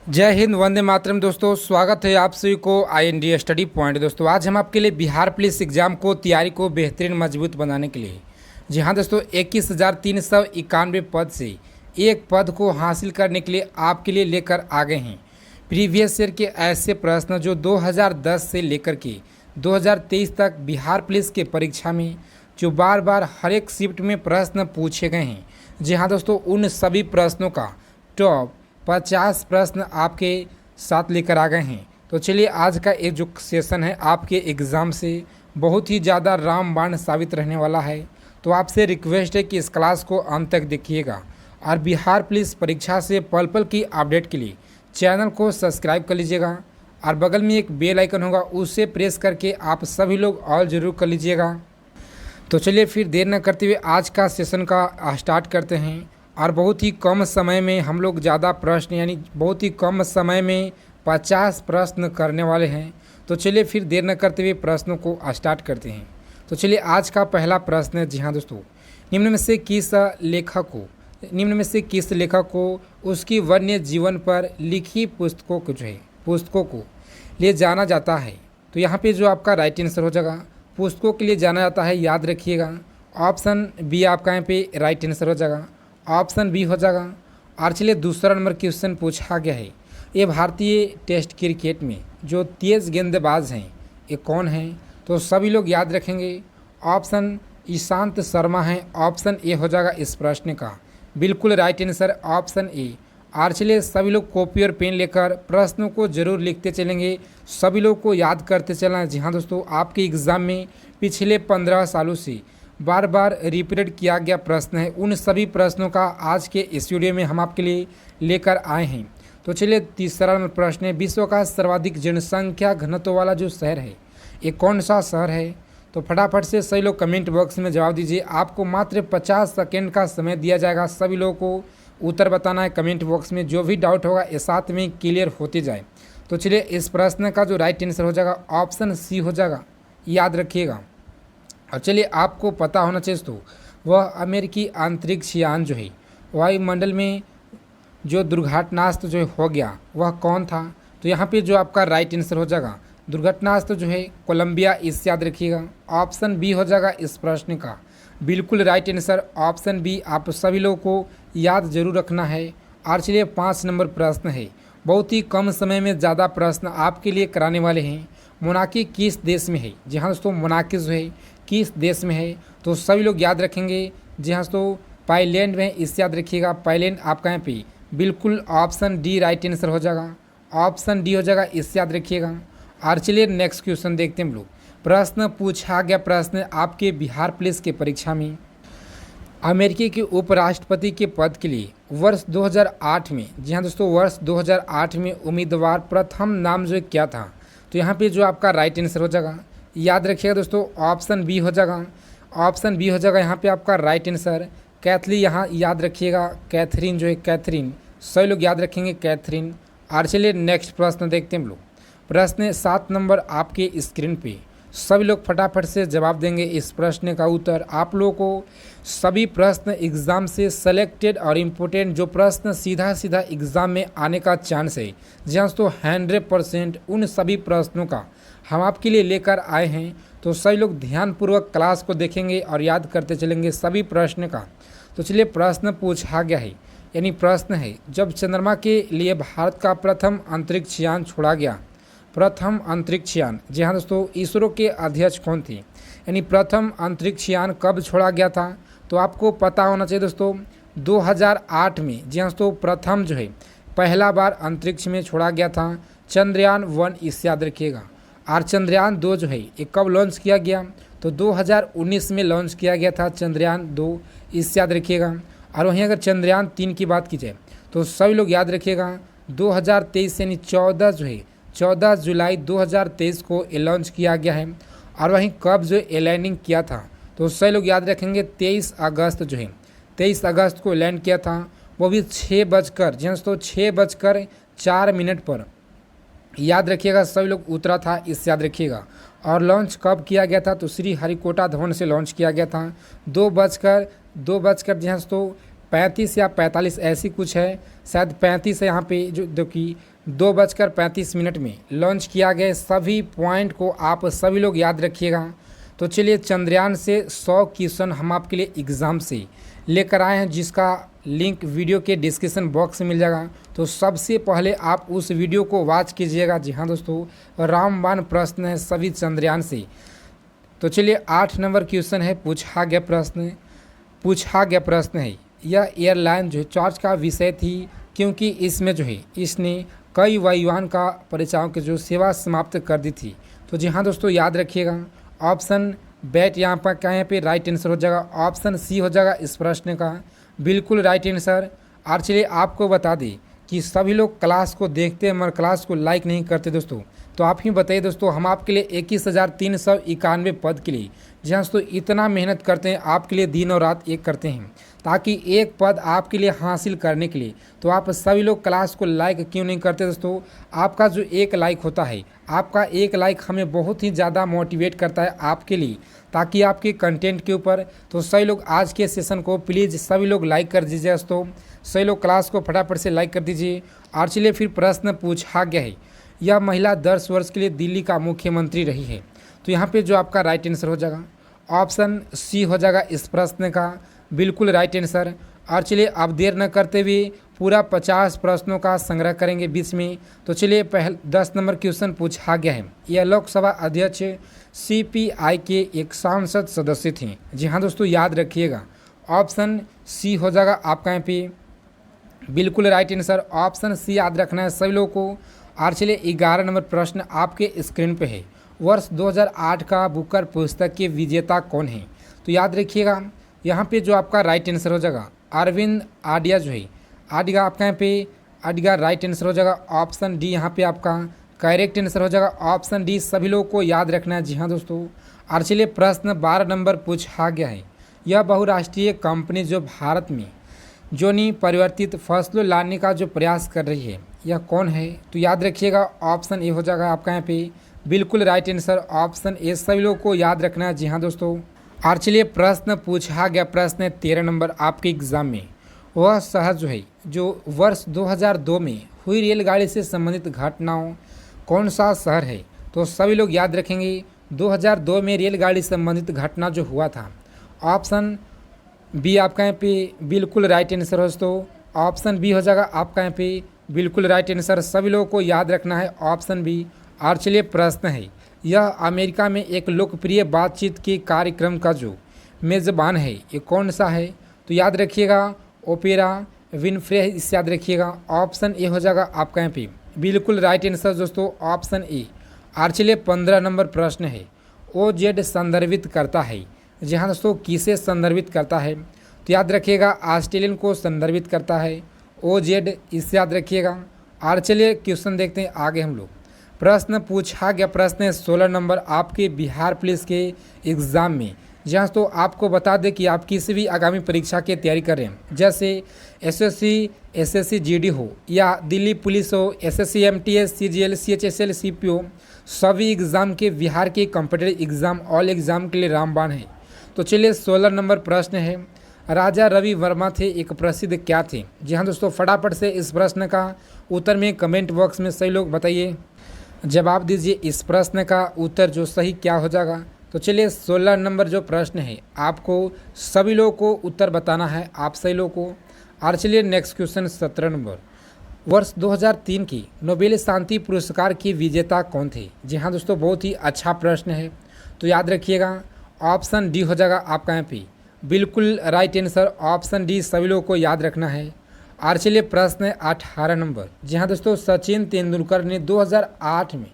जय हिंद, वंदे मातरम। दोस्तों, स्वागत है आप सभी को IND स्टडी पॉइंट। दोस्तों, आज हम आपके लिए बिहार पुलिस एग्जाम को तैयारी को बेहतरीन मजबूत बनाने के लिए, जी हाँ दोस्तों, 21,391 पद से एक पद को हासिल करने के लिए आपके लिए लेकर आ गए हैं प्रीवियस ईयर के ऐसे प्रश्न जो 2010 से लेकर के 2023 तक बिहार पुलिस के परीक्षा में जो बार बार हर एक शिफ्ट में प्रश्न पूछे गए हैं। जी हाँ दोस्तों, उन सभी प्रश्नों का टॉप 50 प्रश्न आपके साथ लेकर आ गए हैं। तो चलिए, आज का एक जो सेशन है आपके एग्ज़ाम से बहुत ही ज़्यादा रामबाण साबित रहने वाला है। तो आपसे रिक्वेस्ट है कि इस क्लास को अंत तक देखिएगा और बिहार पुलिस परीक्षा से पल पल की अपडेट के लिए चैनल को सब्सक्राइब कर लीजिएगा और बगल में एक बेल आइकन होगा, उसे प्रेस करके आप सभी लोग ऑल ज़रूर कर लीजिएगा। तो चलिए, फिर देर न करते हुए आज का सेशन का स्टार्ट करते हैं। और बहुत ही कम समय में हम लोग ज़्यादा प्रश्न, यानी बहुत ही कम समय में 50 प्रश्न करने वाले हैं। तो चलिए, फिर देर न करते हुए प्रश्नों को स्टार्ट करते हैं। तो चलिए, आज का पहला प्रश्न है, जी हाँ दोस्तों, निम्न में से किस लेखक को उसकी वन्य जीवन पर लिखी पुस्तकों को लिए जाना जाता है। तो यहाँ पे जो आपका राइट आंसर हो जाएगा, पुस्तकों के लिए जाना जाता है, याद रखिएगा। ऑप्शन बी आपका यहाँ पे राइट आंसर हो जाएगा, ऑप्शन बी हो जाएगा। और चलिए, दूसरा नंबर क्वेश्चन पूछा गया है, ये भारतीय टेस्ट क्रिकेट में जो तेज़ गेंदबाज हैं ये कौन हैं। तो सभी लोग याद रखेंगे, ऑप्शन ईशांत शर्मा है। ऑप्शन ए हो जाएगा इस प्रश्न का बिल्कुल राइट आंसर, ऑप्शन ए। और चलिए, सभी लोग कॉपी और पेन लेकर प्रश्नों को जरूर लिखते चलेंगे, सभी लोग को याद करते चलना। जी हाँ दोस्तों, आपके एग्ज़ाम में पिछले 15 सालों से बार बार रिपीटेड किया गया प्रश्न है, उन सभी प्रश्नों का आज के इस वीडियो में हम आपके लिए लेकर आए हैं। तो चलिए, तीसरा नंबर प्रश्न है, विश्व का सर्वाधिक जनसंख्या घनत्व वाला जो शहर है ये कौन सा शहर है। तो फटाफट से सभी लोग कमेंट बॉक्स में जवाब दीजिए। आपको मात्र 50 सेकेंड का समय दिया जाएगा, सभी लोगों को उत्तर बताना है कमेंट बॉक्स में। जो भी डाउट होगा ये साथ में क्लियर होते जाए। तो चलिए, इस प्रश्न का जो राइट आंसर हो जाएगा ऑप्शन सी हो जाएगा, याद रखिएगा। और चलिए, आपको पता होना चाहिए तो वह अमेरिकी अंतरिक्ष यान जो है वायुमंडल में जो दुर्घटनाग्रस्त जो हो गया वह कौन था। तो यहाँ पे जो आपका राइट आंसर हो जाएगा दुर्घटनाग्रस्त जो है कोलंबिया, इस याद रखिएगा। ऑप्शन बी हो जाएगा इस प्रश्न का बिल्कुल राइट आंसर, ऑप्शन बी। आप सभी लोगों को याद जरूर रखना है। और चलिए, 5 नंबर प्रश्न है, बहुत ही कम समय में ज़्यादा प्रश्न आपके लिए कराने वाले हैं। मोनाकी किस देश में है। जी हाँ दोस्तों, मोनाकी जो है किस देश में है। तो सभी लोग याद रखेंगे, जी हाँ दोस्तों, पाइलैंड में, इस याद रखिएगा। पाइलैंड आपका यहाँ पे बिल्कुल ऑप्शन डी राइट आंसर हो जाएगा, ऑप्शन डी हो जाएगा, इस याद रखिएगा। और चलिए, नेक्स्ट क्वेश्चन देखते हैं हम लोग। प्रश्न पूछा गया प्रश्न आपके बिहार पुलिस के परीक्षा में, अमेरिकी के उपराष्ट्रपति के पद के लिए वर्ष 2008 में, जी हाँ दोस्तों, वर्ष 2008 में उम्मीदवार प्रथम नाम जो क्या था। तो यहाँ पे जो आपका राइट आंसर हो जाएगा, याद रखिएगा दोस्तों, ऑप्शन बी हो जाएगा, ऑप्शन बी हो जाएगा यहाँ पे आपका राइट आंसर। कैथली, यहाँ याद रखिएगा, कैथरीन जो है, कैथरीन, सभी लोग याद रखेंगे, कैथरीन। और चलिए, नेक्स्ट प्रश्न देखते हैं हम लोग। प्रश्न 7 नंबर आपके स्क्रीन पे, सभी लोग फटाफट से जवाब देंगे इस प्रश्न का उत्तर। आप लोगों को सभी प्रश्न एग्ज़ाम से सेलेक्टेड और इम्पोर्टेंट जो प्रश्न सीधा सीधा एग्ज़ाम में आने का चांस है, जहाँ दोस्तों 100% उन सभी प्रश्नों का हम आपके लिए लेकर आए हैं। तो सभी लोग ध्यानपूर्वक क्लास को देखेंगे और याद करते चलेंगे सभी प्रश्न का। तो चलिए, प्रश्न पूछा गया है, यानी प्रश्न है, जब चंद्रमा के लिए भारत का प्रथम अंतरिक्ष यान छोड़ा गया, प्रथम अंतरिक्ष यान, जी हाँ दोस्तों, इसरो के अध्यक्ष कौन थे, यानी प्रथम अंतरिक्ष यान कब छोड़ा गया था। तो आपको पता होना चाहिए दोस्तों, 2008 में, जी हाँ दोस्तों, प्रथम जो है पहला बार अंतरिक्ष में छोड़ा गया था चंद्रयान 1, इस याद रखिएगा। और चंद्रयान 2 जो है ये कब लॉन्च किया गया। तो 2019 में लॉन्च किया गया था चंद्रयान 2, इस याद रखिएगा। और वहीं अगर चंद्रयान 3 की बात की जाए तो सभी लोग याद रखिएगा, 2023 यानी 14 जो है 14 जुलाई 2023 को ये लॉन्च किया गया है। और वहीं कब जो ये लैंडिंग किया था, तो सभी लोग याद रखेंगे, 23 अगस्त जो है 23 अगस्त को लैंड किया था, वो भी 6:04 पर, याद रखिएगा, सभी लोग उतरा था, इस याद रखिएगा। और लॉन्च कब किया गया था, तो श्री हरिकोटा धवन से लॉन्च किया गया था, 2 बजकर 35 या 45 ऐसी कुछ है, शायद 35 है यहाँ पे, जो कि 2:35 में लॉन्च किया गया। सभी पॉइंट को आप सभी लोग याद रखिएगा। तो चलिए, चंद्रयान से 100 क्वेश्चन हम आपके लिए एग्ज़ाम से लेकर आए हैं, जिसका लिंक वीडियो के डिस्क्रिप्शन बॉक्स में मिल जाएगा। तो सबसे पहले आप उस वीडियो को वॉच कीजिएगा। जी हाँ दोस्तों, रामबाण प्रश्न है सभी चंद्रयान से। तो चलिए, 8 नंबर क्वेश्चन है, पूछा गया प्रश्न है, यह एयरलाइन जो है चर्चा का विषय थी, क्योंकि इसमें जो है इसने कई वायुयान का परिचालकों की जो सेवा समाप्त कर दी थी। तो जी हाँ दोस्तों, याद रखिएगा, ऑप्शन बैट यहाँ पर क्या, यहाँ पे राइट आंसर हो जाएगा। ऑप्शन सी हो जाएगा इस प्रश्न का बिल्कुल राइट आंसर। और चलिए, आपको बता दें कि सभी लोग क्लास को देखते हैं मगर क्लास को लाइक नहीं करते दोस्तों। तो आप ही बताइए दोस्तों, हम आपके लिए 21,391 पद के लिए, जी हाँ दोस्तों, इतना मेहनत करते हैं आपके लिए, दिन और रात एक करते हैं ताकि एक पद आपके लिए हासिल करने के लिए। तो आप सभी लोग क्लास को लाइक क्यों नहीं करते दोस्तों? आपका जो एक लाइक होता है, आपका एक लाइक हमें बहुत ही ज़्यादा मोटिवेट करता है आपके लिए, ताकि आपके कंटेंट के ऊपर। तो सभी लोग आज के सेशन को प्लीज़ सभी लोग लाइक कर दीजिए दोस्तों, सभी लोग क्लास को फटाफट से लाइक कर दीजिए। और चलिए, फिर प्रश्न पूछा गया है, यह महिला 10 वर्ष के लिए दिल्ली का मुख्यमंत्री रही है। तो यहाँ पे जो आपका राइट आंसर हो जाएगा ऑप्शन सी हो जाएगा इस प्रश्न का बिल्कुल राइट आंसर। और चलिए, अब देर न करते हुए पूरा 50 प्रश्नों का संग्रह करेंगे बीच में। तो चलिए, 10 नंबर क्वेश्चन पूछा गया है, यह लोकसभा अध्यक्ष CPI के एक सांसद सदस्य थे। जी हाँ दोस्तों, याद रखिएगा, ऑप्शन सी हो जाएगा आपका यहाँ पे बिल्कुल राइट आंसर। ऑप्शन सी याद रखना है सभी लोगों को। और चलिए, 11 नंबर प्रश्न आपके स्क्रीन पे है, वर्ष 2008 का बुकर पुस्तक के विजेता कौन है? तो याद रखिएगा, यहाँ पे जो आपका राइट आंसर हो जाएगा अरविंद आडिगा जो है, आडिगा आपका यहाँ पे आडिगा राइट आंसर हो जाएगा। ऑप्शन डी यहाँ पे आपका करेक्ट आंसर हो जाएगा। ऑप्शन डी सभी लोगों को याद रखना है। जी हाँ दोस्तों, और चलिए, प्रश्न 12 नंबर पूछा गया है, यह बहुराष्ट्रीय कंपनी जो भारत में जोनी परिवर्तित फसलों लाने का जो प्रयास कर रही है, यह कौन है? तो याद रखिएगा, ऑप्शन ए हो जाएगा आपका यहाँ पे बिल्कुल राइट आंसर। ऑप्शन ए सभी लोगों को याद रखना है। जी हाँ दोस्तों, और चलिए, प्रश्न पूछा गया प्रश्न 13 नंबर आपके एग्जाम में, वह शहर जो है जो वर्ष 2002 में हुई रेलगाड़ी से संबंधित घटनाओं कौन सा शहर है? तो सभी लोग याद रखेंगे, 2002 में रेलगाड़ी संबंधित घटना जो हुआ था। ऑप्शन बी आपका यहाँ पे बिल्कुल राइट आंसर हो दोस्तों। ऑप्शन बी हो जाएगा आपका यहाँ पे बिल्कुल राइट आंसर, सभी लोगों को याद रखना है ऑप्शन बी। और चलिए, प्रश्न है, यह अमेरिका में एक लोकप्रिय बातचीत के कार्यक्रम का जो मेज़बान है, ये कौन सा है? तो याद रखिएगा, ओपेरा विनफ्रे, इसे याद रखिएगा। ऑप्शन ए हो जाएगा आपका यहाँ पे बिल्कुल राइट आंसर दोस्तों, ऑप्शन ए। और चलिए, 15 नंबर प्रश्न है, OZ संदर्भित करता है। जी हाँ दोस्तों, किसे संदर्भित करता है? तो याद रखिएगा, ऑस्ट्रेलियन को संदर्भित करता है OZ, इसे याद रखिएगा। और चलिए, क्वेश्चन देखते हैं आगे हम लोग। प्रश्न पूछा गया प्रश्न है 16 नंबर आपके बिहार पुलिस के एग्ज़ाम में। जहाँ तो आपको बता दें कि आप किसी भी आगामी परीक्षा की तैयारी कर रहे हैं, जैसे SSC GD हो या दिल्ली पुलिस हो, SSC MTS CGL CHSL CPO, सभी एग्ज़ाम के बिहार के कॉम्पिटिटिव एग्ज़ाम ऑल एग्ज़ाम के लिए रामबाण है। तो चलिए, 16 नंबर प्रश्न है, राजा रवि वर्मा थे एक प्रसिद्ध क्या थे? जी हाँ दोस्तों, फटाफट से इस प्रश्न का उत्तर में कमेंट बॉक्स में सही लोग बताइए, जवाब दीजिए इस प्रश्न का उत्तर जो सही क्या हो जाएगा। तो चलिए, 16 नंबर जो प्रश्न है आपको सभी लोगों को उत्तर बताना है, आप सही लोगों को। और चलिए, नेक्स्ट क्वेश्चन 17 नंबर, वर्ष 2003 की नोबेल शांति पुरस्कार के विजेता कौन थे? जी हाँ दोस्तों, बहुत ही अच्छा प्रश्न है। तो याद रखिएगा, ऑप्शन डी हो जाएगा आपका यहाँ पे बिल्कुल राइट आंसर। ऑप्शन डी सभी लोगों को याद रखना है। और चलिए, प्रश्न 18 नंबर, जी हाँ दोस्तों, सचिन तेंदुलकर ने 2008 में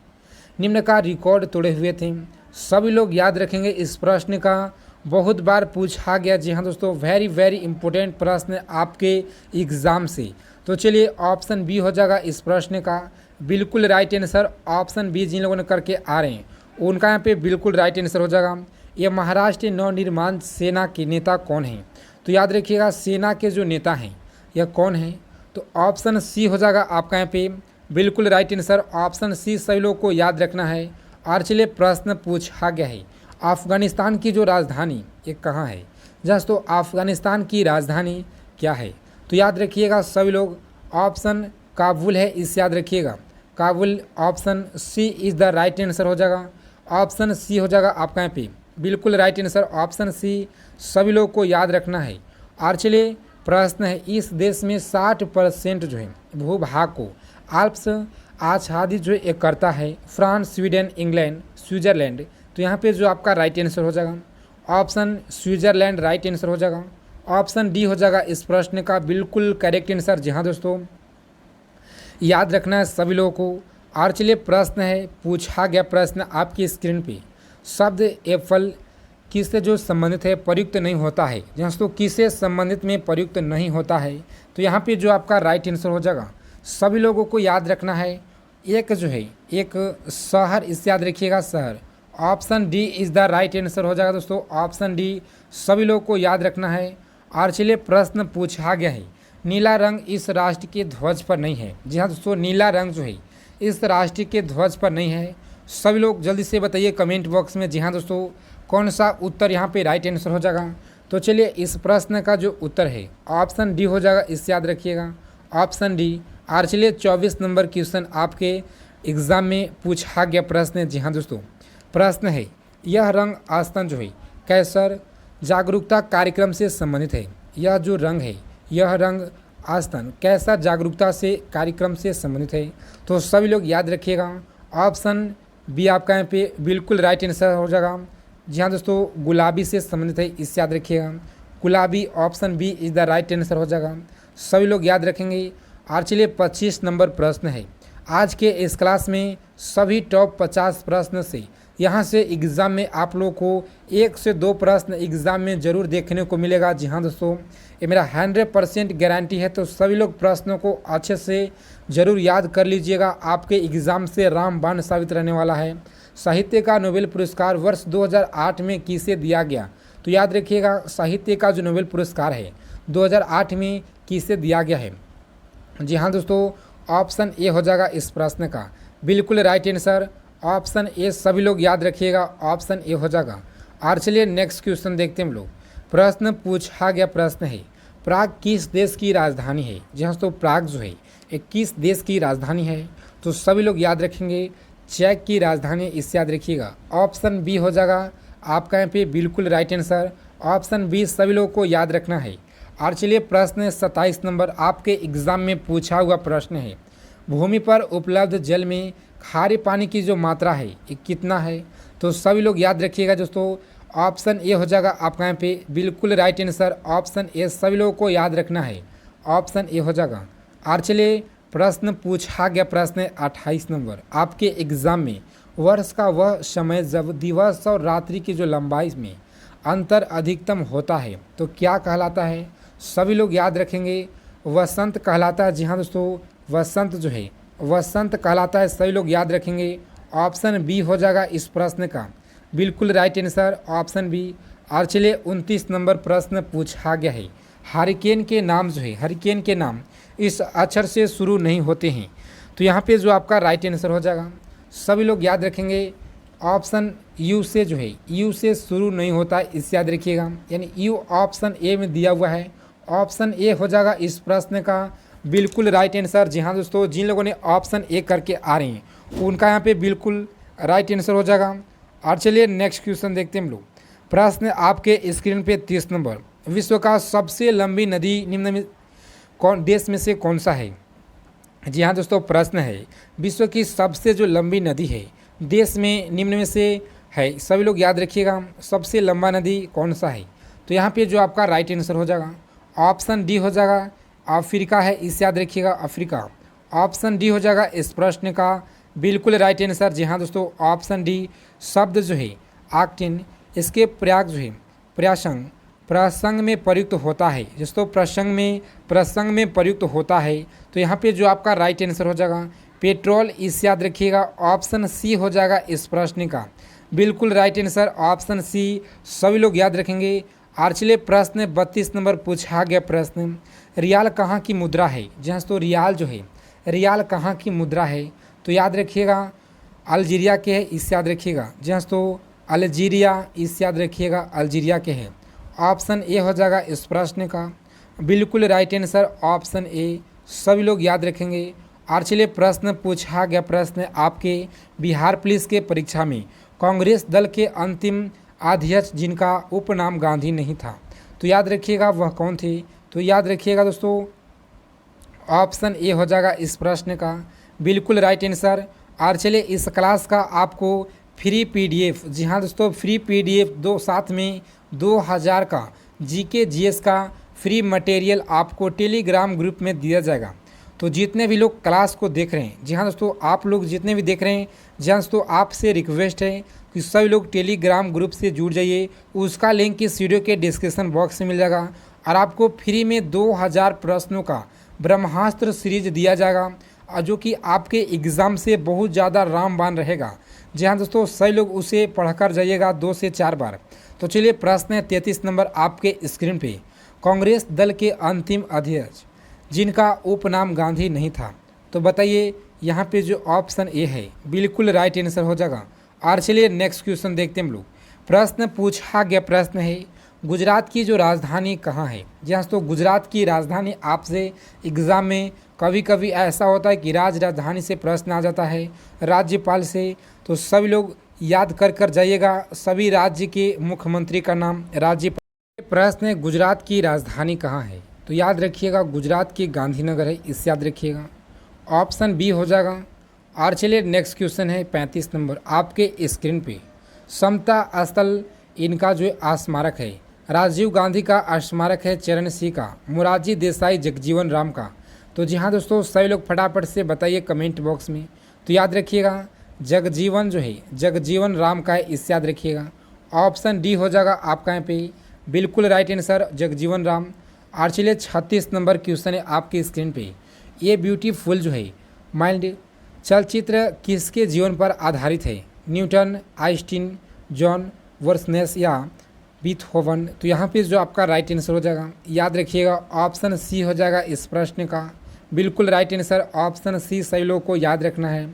निम्न का रिकॉर्ड तोड़े हुए थे। सभी लोग याद रखेंगे, इस प्रश्न का बहुत बार पूछा गया। जी हाँ दोस्तों, वेरी इंपॉर्टेंट प्रश्न आपके एग्ज़ाम से। तो चलिए, ऑप्शन बी हो जाएगा इस प्रश्न का बिल्कुल राइट आंसर। ऑप्शन बी जिन लोगों ने करके आ रहे हैं उनका यहाँ पे बिल्कुल राइट आंसर हो जाएगा। ये महाराष्ट्र नवनिर्माण सेना के नेता कौन हैं? तो याद रखिएगा, सेना के जो नेता हैं यह कौन है? तो ऑप्शन सी हो जाएगा आपका यहाँ पे बिल्कुल राइट आंसर। ऑप्शन सी सभी लोगों को याद रखना है। और चलिए, प्रश्न पूछा गया है, अफ़गानिस्तान की जो राजधानी ये कहाँ है? जस्ट तो अफ़गानिस्तान की राजधानी क्या है? तो याद रखिएगा सभी लोग, ऑप्शन काबुल है, इसे याद रखिएगा, Kabul. Option C is the right answer हो जाएगा, ऑप्शन सी हो जाएगा आपका यहाँ पे बिल्कुल राइट आंसर, ऑप्शन सी सभी लोग को याद रखना है। और चलिए प्रश्न है, इस देश में 60% जो है भूभाग को आल्प्स आच्छादित जो एक करता है, फ्रांस, स्वीडन, इंग्लैंड, स्विट्जरलैंड। तो यहाँ पे जो आपका राइट आंसर हो जाएगा ऑप्शन स्विट्जरलैंड राइट आंसर हो जाएगा। ऑप्शन डी हो जाएगा इस प्रश्न का बिल्कुल करेक्ट आंसर। जी हाँ दोस्तों, याद रखना है सभी लोगों को। और चलिए प्रश्न है, पूछा गया प्रश्न आपकी स्क्रीन पे, शब्द एप्पल किससे जो संबंधित है, प्रयुक्त नहीं होता है। दोस्तों किससे संबंधित में प्रयुक्त नहीं होता है, तो यहाँ पे जो आपका राइट आंसर हो जाएगा सभी लोगों को याद रखना है, एक जो है एक शहर, इससे याद रखिएगा शहर। Option D is the right answer हो जाएगा दोस्तों, ऑप्शन डी सभी लोगों को याद रखना है। और चलिए प्रश्न पूछा गया है, नीला रंग इस राष्ट्र के ध्वज पर नहीं है। जी हाँ दोस्तों, नीला रंग जो है इस राष्ट्र के ध्वज पर नहीं है। सभी लोग जल्दी से बताइए कमेंट बॉक्स में। जी हाँ दोस्तों, कौन सा उत्तर यहाँ पे राइट आंसर हो जाएगा। तो चलिए इस प्रश्न का जो उत्तर है ऑप्शन डी हो जाएगा, इससे याद रखिएगा ऑप्शन डी। और चलिए 24 नंबर क्वेश्चन आपके एग्ज़ाम में पूछा गया प्रश्न है। जी हाँ दोस्तों, प्रश्न है, यह रंग आस्थान जो है कैसर जागरूकता कार्यक्रम से संबंधित है। यह जो रंग है, यह रंग आस्थान कैसा जागरूकता से कार्यक्रम से संबंधित है। तो सभी लोग याद रखिएगा ऑप्शन बी आपका यहाँ पे बिल्कुल राइट आंसर हो जाएगा। जी हाँ दोस्तों, गुलाबी से संबंधित है, इससे याद रखिएगा गुलाबी, option B is the right answer हो जाएगा। सभी लोग याद रखेंगे। और चलिए 25 नंबर प्रश्न है, आज के इस क्लास में सभी टॉप 50 प्रश्न से यहाँ से एग्ज़ाम में आप लोगों को 1 से 2 प्रश्न एग्ज़ाम में ज़रूर देखने को मिलेगा। जी हाँ दोस्तों, ये मेरा 100% गारंटी है। तो सभी लोग प्रश्नों को अच्छे से ज़रूर याद कर लीजिएगा, आपके एग्ज़ाम से रामबाण साबित रहने वाला है। साहित्य का नोबेल पुरस्कार वर्ष 2008 में किसे दिया गया? तो याद रखिएगा साहित्य का जो नोबेल पुरस्कार है 2008 में किसे दिया गया है। जी हाँ दोस्तों, ऑप्शन ए हो जाएगा इस प्रश्न का बिल्कुल राइट आंसर, ऑप्शन ए सभी लोग याद रखिएगा, ऑप्शन ए हो जाएगा। और चलिए नेक्स्ट क्वेश्चन देखते हैं हम लोग। प्रश्न पूछा गया प्रश्न है, प्राग किस देश की राजधानी है? जी हाँ दोस्तों, प्राग जो है एक किस देश की राजधानी है? तो सभी लोग याद रखेंगे चेक की राजधानी, इससे याद रखिएगा ऑप्शन बी हो जाएगा आपका यहाँ पे बिल्कुल राइट आंसर, ऑप्शन बी सभी लोगों को याद रखना है। और चलिए प्रश्न 27 नंबर आपके एग्ज़ाम में पूछा हुआ प्रश्न है, भूमि पर उपलब्ध जल में खारे पानी की जो मात्रा है ये कितना है? तो सभी लोग याद रखिएगा दोस्तों, ऑप्शन ए हो जाएगा आपका यहाँ पे बिल्कुल राइट आंसर, ऑप्शन ए सभी लोगों को याद रखना है, ऑप्शन ए हो जाएगा। और चलिए प्रश्न पूछा गया प्रश्न 28 नंबर आपके एग्ज़ाम में, वर्ष का वह समय जब दिवस और रात्रि की जो लंबाई में अंतर अधिकतम होता है तो क्या कहलाता है? सभी लोग याद रखेंगे वसंत कहलाता है। जी हाँ दोस्तों, वसंत जो है वसंत कहलाता है, सभी लोग याद रखेंगे ऑप्शन बी हो जाएगा इस प्रश्न का बिल्कुल राइट आंसर, ऑप्शन बी। और चलिए 29 नंबर प्रश्न पूछा गया है, हरिकेन के नाम जो है हरिकेन के नाम इस अक्षर से शुरू नहीं होते हैं। तो यहाँ पे जो आपका राइट आंसर हो जाएगा सभी लोग याद रखेंगे ऑप्शन यू से जो है यू से शुरू नहीं होता है, इससे याद रखिएगा, यानी यू ऑप्शन ए में दिया हुआ है, ऑप्शन ए हो जाएगा इस प्रश्न का बिल्कुल राइट आंसर। जी हाँ दोस्तों, जिन लोगों ने ऑप्शन ए करके आ रहे हैं उनका यहाँ पे बिल्कुल राइट आंसर हो जाएगा। और चलिए नेक्स्ट क्वेश्चन देखते हैं हम लोग। प्रश्न आपके स्क्रीन पे 30 नंबर, विश्व का सबसे लंबी नदी निम्न में कौन देश में से कौन सा है? जी हाँ दोस्तों, प्रश्न है विश्व की सबसे जो लंबी नदी है देश में निम्न में से है, सभी लोग याद रखिएगा सबसे लंबा नदी कौन सा है? तो यहाँ पे जो आपका राइट आंसर हो जाएगा ऑप्शन डी हो जाएगा अफ्रीका है, इसे याद रखिएगा अफ्रीका, ऑप्शन डी हो जाएगा इस प्रश्न का बिल्कुल राइट आंसर। जी हाँ दोस्तों, ऑप्शन डी शब्द जो है आक्टिन इसके प्रयाग जो है प्रसंग में प्रयुक्त होता है। दोस्तों प्रसंग में प्रयुक्त होता है। तो यहाँ पे जो आपका राइट आंसर हो जाएगा पेट्रोल, इसे याद रखिएगा ऑप्शन सी हो जाएगा इस प्रश्न का बिल्कुल राइट आंसर, ऑप्शन सी सभी लोग याद रखेंगे। और चलिए प्रश्न 32 नंबर पूछा गया प्रश्न, रियाल कहाँ की मुद्रा है? जहाँ तो रियाल जो है रियाल कहाँ की मुद्रा है? तो याद रखिएगा अल्जीरिया के है, इसे याद रखिएगा, जहाँ तो अल्जीरिया, इसे याद रखिएगा अल्जीरिया के है, ऑप्शन ए हो जाएगा इस प्रश्न का बिल्कुल राइट आंसर ऑप्शन ए, सभी लोग याद रखेंगे। और चलिए प्रश्न पूछा गया प्रश्न आपके बिहार पुलिस के परीक्षा में कांग्रेस दल के अंतिम अध्यक्ष जिनका उपनाम गांधी नहीं था, तो याद रखिएगा वह कौन थे। तो याद रखिएगा दोस्तों ऑप्शन ए हो जाएगा इस प्रश्न का बिल्कुल राइट आंसर। और चलिए इस क्लास का आपको फ्री पीडीएफ, जी हाँ दोस्तों फ्री पीडीएफ दो साथ में 2000 का जीके जीएस का फ्री मटेरियल आपको टेलीग्राम ग्रुप में दिया जाएगा। तो जितने भी लोग क्लास को देख रहे हैं, जी हाँ दोस्तों आप लोग जितने भी देख रहे हैं, जी हाँ दोस्तों आपसे रिक्वेस्ट है कि सभी लोग टेलीग्राम ग्रुप से जुड़ जाइए। उसका लिंक इस वीडियो के डिस्क्रिप्शन बॉक्स में मिल जाएगा और आपको फ्री में 2000 प्रश्नों का ब्रह्मास्त्र सीरीज दिया जाएगा और जो कि आपके एग्ज़ाम से बहुत ज़्यादा रामबाण रहेगा। जी हाँ दोस्तों सभी लोग उसे पढ़कर जाइएगा 2 से 4 बार। तो चलिए प्रश्न 33 नंबर आपके स्क्रीन पे, कांग्रेस दल के अंतिम अध्यक्ष जिनका उपनाम गांधी नहीं था, तो बताइए यहाँ पे जो ऑप्शन ए है बिल्कुल राइट आंसर हो जाएगा। और चलिए नेक्स्ट क्वेश्चन देखते हैं हम लोग। प्रश्न पूछा गया प्रश्न है गुजरात की जो राजधानी कहाँ है। जी हाँ तो गुजरात की राजधानी आपसे एग्ज़ाम में कभी कभी ऐसा होता है कि राजधानी से प्रश्न आ जाता है राज्यपाल से, तो सभी लोग याद कर कर जाइएगा सभी राज्य के मुख्यमंत्री का नाम राज्यपाल। प्रश्न है गुजरात की राजधानी कहाँ है, तो याद रखिएगा गुजरात की गांधीनगर है, इससे याद रखिएगा ऑप्शन बी हो जाएगा। और चलिए नेक्स्ट क्वेश्चन है 35 नंबर आपके स्क्रीन पे, समता स्थल इनका जो स्मारक है राजीव गांधी का स्मारक है, चरण सिंह का, मोरारजी देसाई जगजीवन राम का। तो जी हाँ दोस्तों सभी लोग फटाफट से बताइए कमेंट बॉक्स में। तो याद रखिएगा जगजीवन जो है जगजीवन राम का है, इससे याद रखिएगा ऑप्शन डी हो जाएगा आपका यहाँ पे बिल्कुल राइट आंसर जगजीवन राम। और चलिए 36 नंबर क्वेश्चन है आपकी स्क्रीन पे, ये ब्यूटीफुल जो है माइंड चलचित्र किसके जीवन पर आधारित है, न्यूटन, आइंस्टीन, जॉन वर्सनेस या बीथहोवन। तो यहाँ पे जो आपका राइट आंसर हो जाएगा याद रखिएगा ऑप्शन सी हो जाएगा इस प्रश्न का बिल्कुल राइट आंसर ऑप्शन सी सही लोगों को याद रखना है।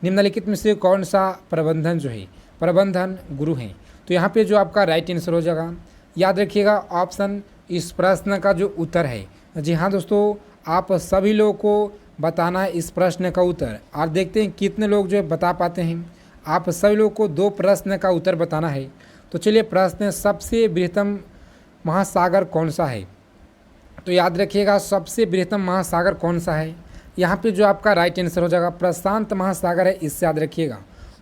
निम्नलिखित में से कौन सा प्रबंधन जो है प्रबंधन गुरु हैं, तो यहाँ पे जो आपका राइट आंसर हो जाएगा याद रखिएगा ऑप्शन इस प्रश्न का जो उत्तर है। जी हाँ दोस्तों आप सभी लोगों को बताना है इस प्रश्न का उत्तर और देखते हैं कितने लोग जो है बता पाते हैं। आप सभी लोगों को 2 प्रश्न का उत्तर बताना है। तो चलिए प्रश्न सबसे बृहत्तम महासागर कौन सा है, तो याद रखिएगा सबसे बृहत्तम महासागर कौन सा है, यहाँ पे जो आपका राइट आंसर हो जाएगा प्रशांत महासागर है, इससे याद रखिएगा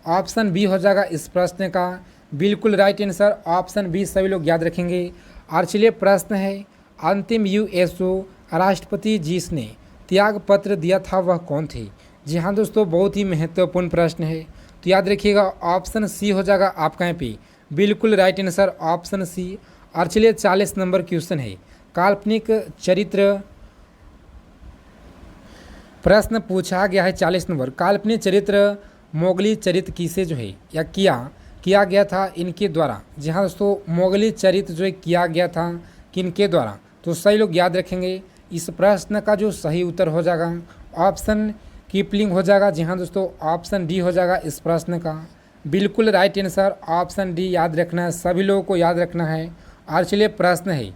ऑप्शन बी हो जाएगा इस प्रश्न का बिल्कुल राइट आंसर ऑप्शन बी सभी लोग याद रखेंगे। और चलिए प्रश्न है अंतिम यूएसओ राष्ट्रपति जिसने त्याग पत्र दिया था वह कौन थे। जी हाँ दोस्तों बहुत ही महत्वपूर्ण प्रश्न है, तो याद रखिएगा ऑप्शन सी हो जाएगा आपका यहाँ पे बिल्कुल राइट आंसर ऑप्शन सी। और चलिए 40 नंबर क्वेश्चन है काल्पनिक चरित्र, प्रश्न पूछा गया है 40 नंबर काल्पनिक चरित्र मोगली चरित्र किसे जो है या किया गया था इनके द्वारा। जी हाँ दोस्तों मोगली चरित्र जो है किया गया था किनके द्वारा, तो सही लोग याद रखेंगे इस प्रश्न का जो सही उत्तर हो जाएगा ऑप्शन कीपलिंग हो जाएगा। जी हाँ दोस्तों ऑप्शन डी हो जाएगा इस प्रश्न का बिल्कुल राइट आंसर ऑप्शन डी याद रखना है, सभी लोगों को याद रखना है। और चलिए प्रश्न है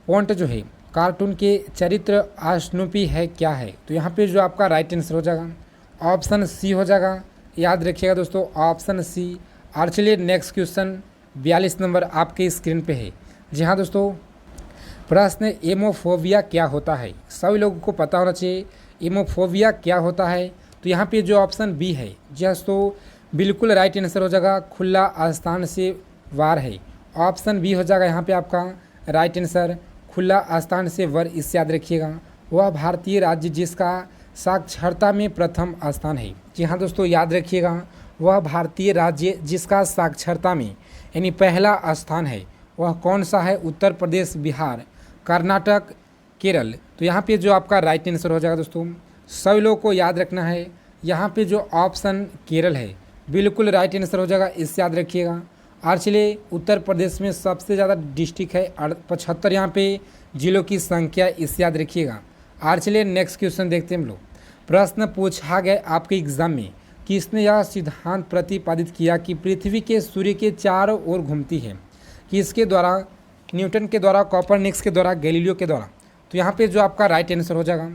पॉन्ट जो है कार्टून के चरित्र स्नूपी है क्या है, तो यहाँ पे जो आपका राइट आंसर हो जाएगा ऑप्शन सी हो जाएगा, याद रखिएगा दोस्तों ऑप्शन सी। और चलिए नेक्स्ट क्वेश्चन 42 नंबर आपके स्क्रीन पे है। जी हाँ दोस्तों प्रश्न एमोफोबिया क्या होता है, सभी लोगों को पता होना चाहिए एमोफोबिया क्या होता है। तो यहाँ पे जो ऑप्शन बी है जी हाँ तो बिल्कुल राइट आंसर हो जाएगा खुला स्थान से वार है, ऑप्शन बी हो जाएगा यहाँ पे आपका राइट आंसर खुला स्थान से वर, इससे याद रखिएगा वह भारतीय राज्य जिसका साक्षरता में प्रथम स्थान है। जी हाँ दोस्तों याद रखिएगा वह भारतीय राज्य जिसका साक्षरता में यानी पहला स्थान है वह कौन सा है, उत्तर प्रदेश, बिहार, कर्नाटक, केरल। तो यहाँ पे जो आपका राइट आंसर हो जाएगा दोस्तों सभी लोगों को याद रखना है यहाँ पे जो ऑप्शन केरल है बिल्कुल राइट आंसर हो जाएगा, इससे याद रखिएगा। और चलिए उत्तर प्रदेश में सबसे ज़्यादा डिस्ट्रिक्ट है 75 यहाँ पे जिलों की संख्या, इससे याद रखिएगा। और चलिए नेक्स्ट क्वेश्चन देखते हैं हम लोग। प्रश्न पूछा गया आपके एग्जाम में किसने यह सिद्धांत प्रतिपादित किया कि पृथ्वी के सूर्य के चारों ओर घूमती है, किसके द्वारा, न्यूटन के द्वारा, कोपरनिकस के द्वारा, गैलीलियो के द्वारा। तो यहाँ पे जो आपका राइट आंसर हो जाएगा,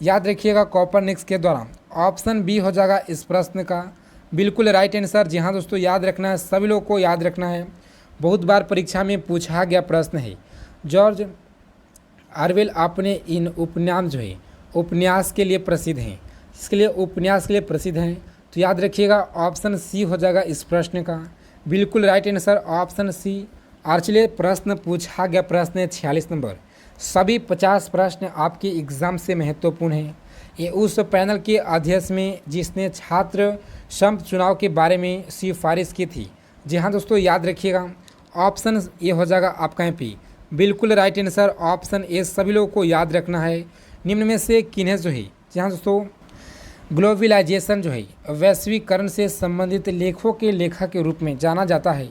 याद रखिएगा कोपरनिकस के द्वारा ऑप्शन बी हो जाएगा इस प्रश्न का बिल्कुल राइट आंसर। जी हाँ दोस्तों, याद रखना है, सभी लोगों को याद रखना है, बहुत बार परीक्षा में पूछा गया प्रश्न है। जॉर्ज ऑरवेल अपने इन उपन्यास जो है उपन्यास के लिए प्रसिद्ध हैं, इसके लिए उपन्यास के लिए प्रसिद्ध हैं। तो याद रखिएगा ऑप्शन सी हो जाएगा इस प्रश्न का बिल्कुल राइट आंसर, ऑप्शन सी। और चलिए प्रश्न पूछा गया प्रश्न है 46 नंबर। सभी 50 प्रश्न आपके एग्ज़ाम से महत्वपूर्ण हैं। ये उस पैनल के अध्यक्ष में जिसने छात्र संघ चुनाव के बारे में सिफारिश की थी। जी हाँ दोस्तों, याद रखिएगा ऑप्शन ए हो जाएगा आपका यहाँ पे बिल्कुल राइट आंसर, ऑप्शन ए सभी लोगों को याद रखना है। निम्न में से किन्हें जो है, जी हाँ दोस्तों, ग्लोबलाइजेशन जो है वैश्वीकरण से संबंधित लेखों के लेखक के रूप में जाना जाता है।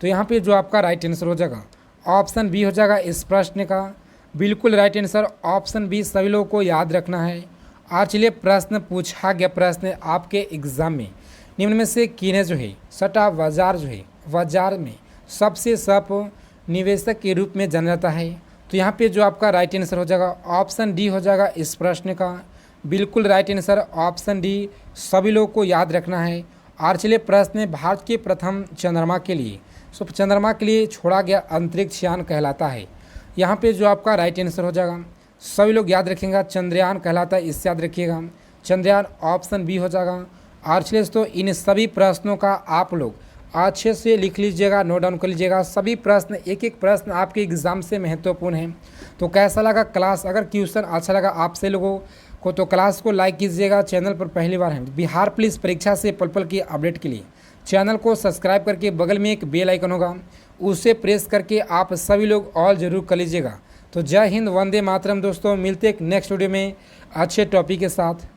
तो यहाँ पे जो आपका राइट आंसर हो जाएगा ऑप्शन बी हो जाएगा इस प्रश्न का बिल्कुल राइट आंसर, ऑप्शन बी सभी लोगों को याद रखना है। आज चलिए प्रश्न पूछा गया प्रश्न आपके एग्जाम में, निम्न में से किन्हें जो है सट्टा बाजार जो है बाजार में सबसे सप निवेशक के रूप में जाना जाता है। तो यहाँ पे जो आपका राइट आंसर हो जाएगा ऑप्शन डी हो जाएगा इस प्रश्न का बिल्कुल राइट आंसर, ऑप्शन डी सभी लोगों को याद रखना है। और चलिए प्रश्न भारत के प्रथम चंद्रमा के लिए चंद्रमा के लिए छोड़ा गया अंतरिक्ष यान कहलाता है। यहाँ पे जो आपका राइट आंसर हो जाएगा सभी लोग याद रखेंगे चंद्रयान कहलाता है, इससे याद रखिएगा चंद्रयान, ऑप्शन बी हो जाएगा। और चलिए तो इन सभी प्रश्नों का आप लोग अच्छे से लिख लीजिएगा, नोट डाउन कर लीजिएगा। सभी प्रश्न एक एक प्रश्न आपके एग्ज़ाम से महत्वपूर्ण हैं। तो कैसा लगा क्लास, अगर क्वेश्चन अच्छा लगा आपसे लोगों को तो क्लास को लाइक कीजिएगा। चैनल पर पहली बार हैं बिहार पुलिस परीक्षा से पल पल की अपडेट के लिए चैनल को सब्सक्राइब करके बगल में एक बेल आइकन होगा उसे प्रेस करके आप सभी लोग ऑल जरूर कर लीजिएगा। तो जय हिंद, वंदे मातरम दोस्तों, मिलते एक नेक्स्ट वीडियो में अच्छे टॉपिक के साथ।